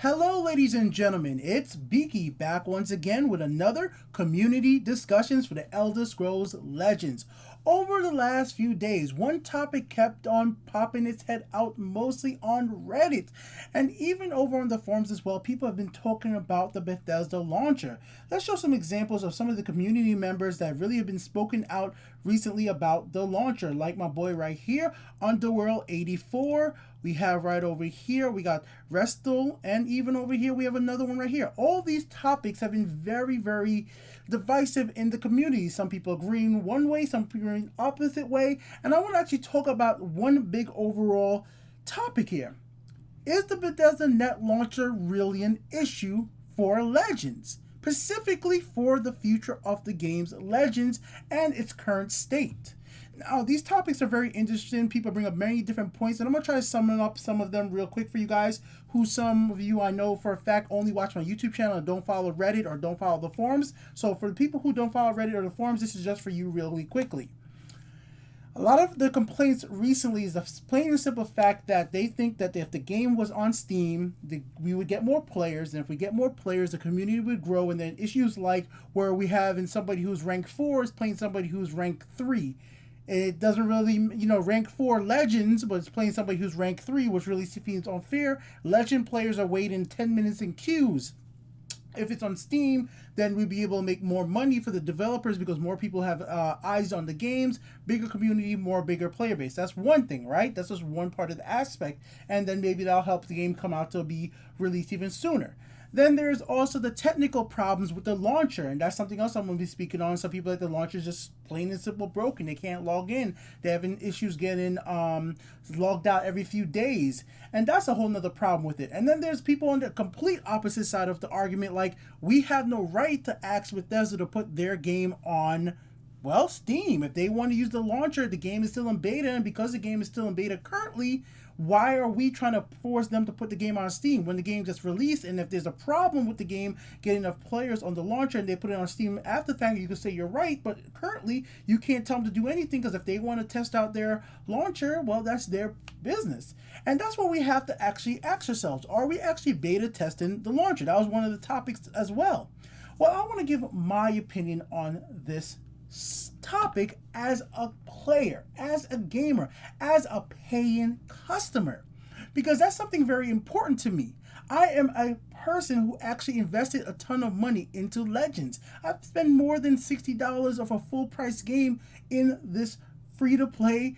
Hello, ladies and gentlemen. It's Beaky back once again with another community discussions for the Elder Scrolls Legends. Over the last few days, one topic kept on popping its head out mostly on Reddit. And even over on the forums as well, people have been talking about the Bethesda launcher. Let's show some examples of some of the community members that really have been spoken out recently about the launcher, like my boy right here, Underworld84. We have right over here, we got Resthel, and even over here, we have another one right here. All these topics have been very divisive in the community. Some people agreeing one way, some people agreeing opposite way. And I want to actually talk about one big overall topic here. Is the Bethesda Net Launcher really an issue for Legends? Specifically for the future of the game's Legends and its current state. Now, these topics are very interesting. People bring up many different points, and I'm going to try to sum up some of them real quick for you guys, who some of you I know for a fact only watch my YouTube channel and don't follow Reddit or don't follow the forums. So for the people who don't follow Reddit or the forums, this is just for you really quickly. A lot of the complaints recently is the plain and simple fact that they think that if the game was on Steam, we would get more players, and if we get more players, the community would grow, and then issues like where we have in somebody who's rank 4 is playing somebody who's rank 3. It doesn't really, rank 4 Legends, but it's playing somebody who's rank 3, which really seems unfair. Legend players are waiting 10 minutes in queues. If it's on Steam, then we'd be able to make more money for the developers because more people have eyes on the games, bigger community, bigger player base. That's one thing, right? That's just one part of the aspect. And then maybe that'll help the game come out to be released even sooner. Then there's also the technical problems with the launcher, and that's something else I'm going to be speaking on. Some people like the launcher is just plain and simple broken. They can't log in. They're having issues getting logged out every few days, and that's a whole nother problem with it. And then there's people on the complete opposite side of the argument, like we have no right to ask Bethesda to put their game on, well, Steam. If they want to use the launcher, the game is still in beta, and because the game is still in beta currently, why are we trying to force them to put the game on Steam when the game gets released? And if there's a problem with the game getting enough players on the launcher and they put it on Steam after the fact, you can say you're right, but currently you can't tell them to do anything because if they want to test out their launcher, well, that's their business. And that's what we have to actually ask ourselves. Are we actually beta testing the launcher? That was one of the topics as well. Well, I want to give my opinion on this topic as a player, as a gamer, as a paying customer, because that's something very important to me. I am a person who actually invested a ton of money into Legends. I've spent more than $60 of a full price game in this free-to-play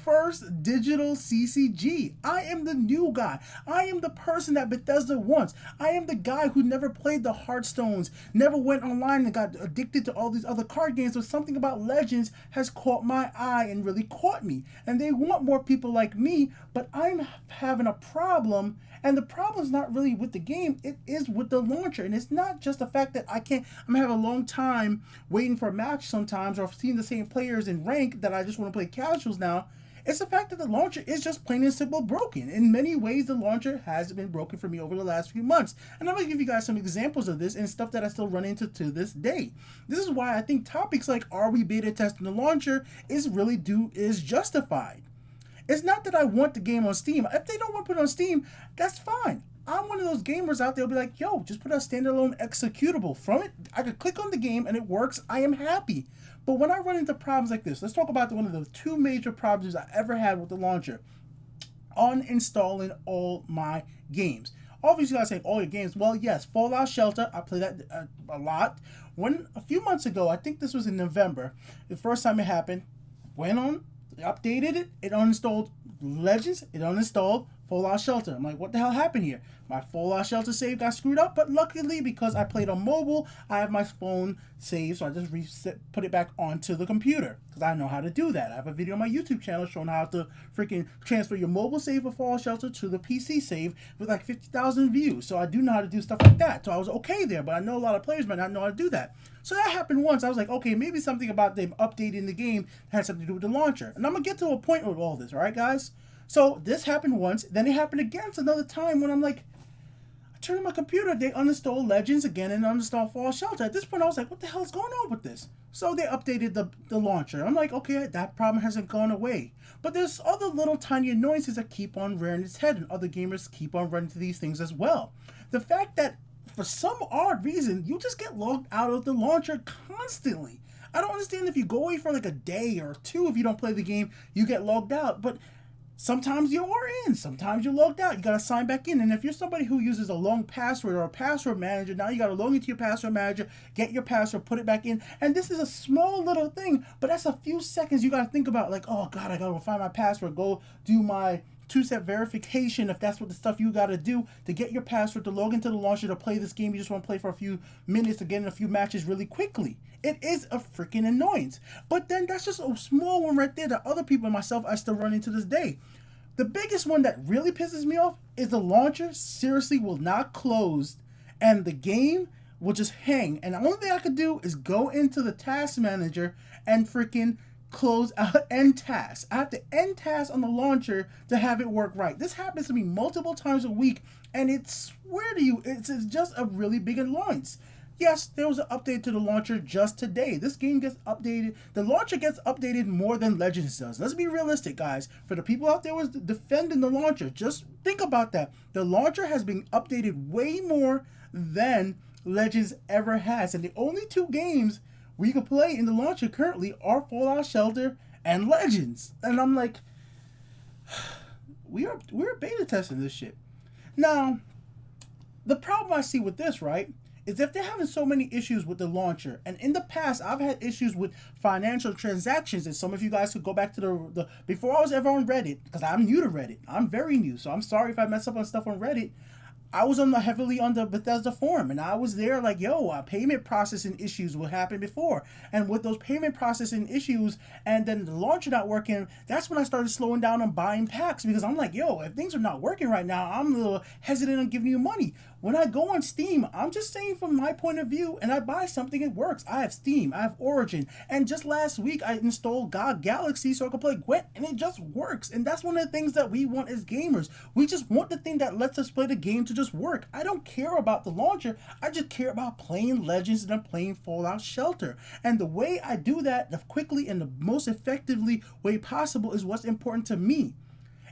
first digital CCG. I am the new guy. I am the person that Bethesda wants. I am the guy who never played the Hearthstones, never went online and got addicted to all these other card games, but something about Legends has caught my eye and really caught me. And they want more people like me, but I'm having a problem. And the problem is not really with the game, it is with the launcher. And it's not just the fact that I'm having a long time waiting for a match sometimes, or seeing the same players in rank that I just want to play casuals now. It's the fact that the launcher is just plain and simple broken. In many ways, the launcher has been broken for me over the last few months. And I'm going to give you guys some examples of this and stuff that I still run into to this day. This is why I think topics like, are we beta testing the launcher, is justified. It's not that I want the game on Steam. If they don't want to put it on Steam, that's fine. I'm one of those gamers out there who'll be like, yo, just put a standalone executable from it. I could click on the game and it works. I am happy. But when I run into problems like this, let's talk about one of the two major problems I ever had with the launcher. Uninstalling all my games. Obviously, I say all your games. Well, yes, Fallout Shelter, I play that a lot. When a few months ago, I think this was in November, the first time it happened, went on, updated it, it uninstalled Legends, it uninstalled Fallout Shelter. I'm like, what the hell happened here? My Fallout Shelter save got screwed up, but luckily, because I played on mobile, I have my phone saved, so I just put it back onto the computer, because I know how to do that. I have a video on my YouTube channel showing how to freaking transfer your mobile save of Fallout Shelter to the PC save with like 50,000 views, so I do know how to do stuff like that. So I was okay there, but I know a lot of players might not know how to do that. So that happened once. I was like, okay, maybe something about them updating the game had something to do with the launcher. And I'm going to get to a point with all this, all right, guys? So this happened once. Then it happened again another time when I'm like, turned on my computer, they uninstalled Legends again and uninstalled Fallout Shelter. At this point, I was like, what the hell is going on with this? So they updated the launcher. I'm like, okay, that problem hasn't gone away. But there's other little tiny annoyances that keep on rearing its head, and other gamers keep on running into these things as well. The fact that for some odd reason, you just get logged out of the launcher constantly. I don't understand if you go away for like a day or two, if you don't play the game, you get logged out. But sometimes you are in, sometimes you're logged out. You gotta sign back in. And if you're somebody who uses a long password or a password manager, now you gotta log into your password manager, get your password, put it back in. And this is a small little thing, but that's a few seconds you gotta think about. Like, oh God, I gotta find my password, go do my two-step verification if that's what the stuff you gotta do to get your password to log into the launcher to play this game you just want to play for a few minutes to get in a few matches really quickly. It is a freaking annoyance. But then that's just a small one right there that other people and myself I still run into this day. The biggest one that really pisses me off is the launcher seriously will not close and the game will just hang. And the only thing I could do is go into the task manager and freaking close out end tasks. I have to end tasks on the launcher to have it work right. This happens to me multiple times a week, and it's swear to you, it's just a really big annoyance. Yes, there was an update to the launcher just today. This game gets updated. The launcher gets updated more than Legends does. Let's be realistic, guys. For the people out there who was defending the launcher, just think about that. The launcher has been updated way more than Legends ever has. And the only two games we can play in the launcher currently are Fallout Shelter and Legends. And I'm like, we're beta testing this shit. Now, the problem I see with this, right, is if they're having so many issues with the launcher, and in the past I've had issues with financial transactions, and some of you guys could go back to the before I was ever on Reddit, because I'm new to Reddit. I'm very new, so I'm sorry if I mess up on stuff on Reddit. I was heavily on the Bethesda forum, and I was there like, yo, payment processing issues will happen before. And with those payment processing issues and then the launcher not working, that's when I started slowing down on buying packs, because I'm like, yo, if things are not working right now, I'm a little hesitant on giving you money. When I go on Steam, I'm just saying from my point of view, and I buy something, it works. I have Steam, I have Origin, and just last week I installed God Galaxy so I could play Gwent, and it just works. And that's one of the things that we want as gamers. We just want the thing that lets us play the game to just work. I don't care about the launcher. I just care about playing Legends and playing Fallout Shelter. And the way I do that, the quickly and the most effectively way possible, is what's important to me.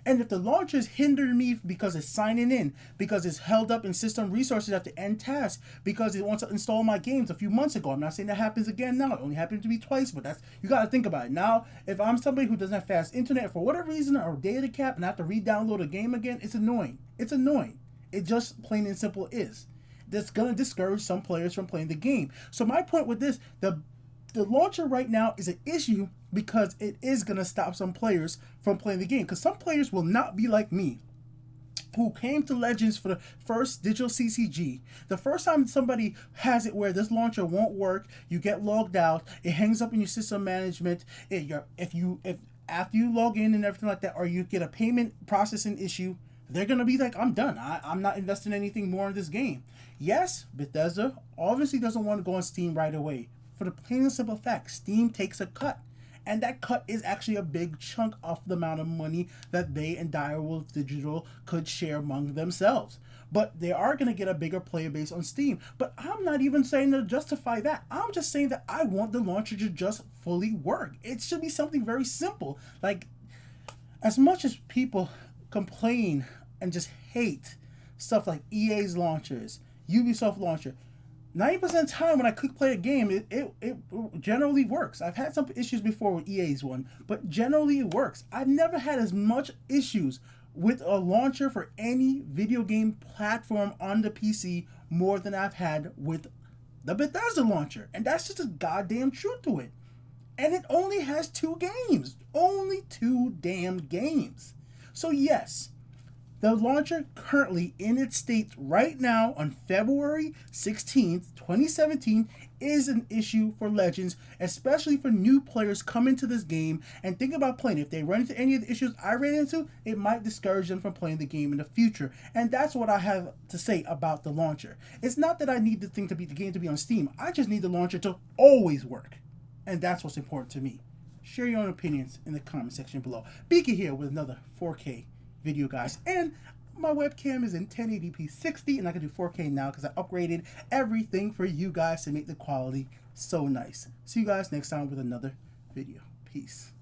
And if the launcher is hindering me because it's signing in, because it's held up in system resources at the end task, because it wants to install my games a few months ago. I'm not saying that happens again now. It only happened to me twice, but that's, you got to think about it. Now, if I'm somebody who doesn't have fast internet for whatever reason, or data cap, and I have to re-download a game again, it's annoying. It's annoying. It just plain and simple is. That's going to discourage some players from playing the game. So my point with this, the launcher right now is an issue because it is going to stop some players from playing the game. Because some players will not be like me, who came to Legends for the first digital CCG. The first time somebody has it where this launcher won't work, you get logged out, it hangs up in your system management. If after you log in and everything like that, or you get a payment processing issue, they're going to be like, I'm done. I'm not investing anything more in this game. Yes, Bethesda obviously doesn't want to go on Steam right away. For the plain and simple fact, Steam takes a cut. And that cut is actually a big chunk of the amount of money that they and Direwolf Digital could share among themselves. But they are going to get a bigger player base on Steam. But I'm not even saying to justify that. I'm just saying that I want the launcher to just fully work. It should be something very simple. Like, as much as people complain and just hate stuff like EA's launchers, Ubisoft launcher, 90% of the time when I click play a game, it generally works. I've had some issues before with EA's one, but generally it works. I've never had as much issues with a launcher for any video game platform on the PC more than I've had with the Bethesda launcher. And that's just a goddamn truth to it. And it only has 2 games. Only 2 damn games. So yes, the launcher currently in its state right now on February 16th, 2017 is an issue for Legends, especially for new players coming to this game and think about playing. If they run into any of the issues I ran into, it might discourage them from playing the game in the future. And that's what I have to say about the launcher. It's not that I need the game to be on Steam. I just need the launcher to always work. And that's what's important to me. Share your own opinions in the comment section below. Beaky here with another 4K video, guys, and my webcam is in 1080p 60, and I can do 4K now because I upgraded everything for you guys to make the quality so nice. See you guys next time with another video. Peace.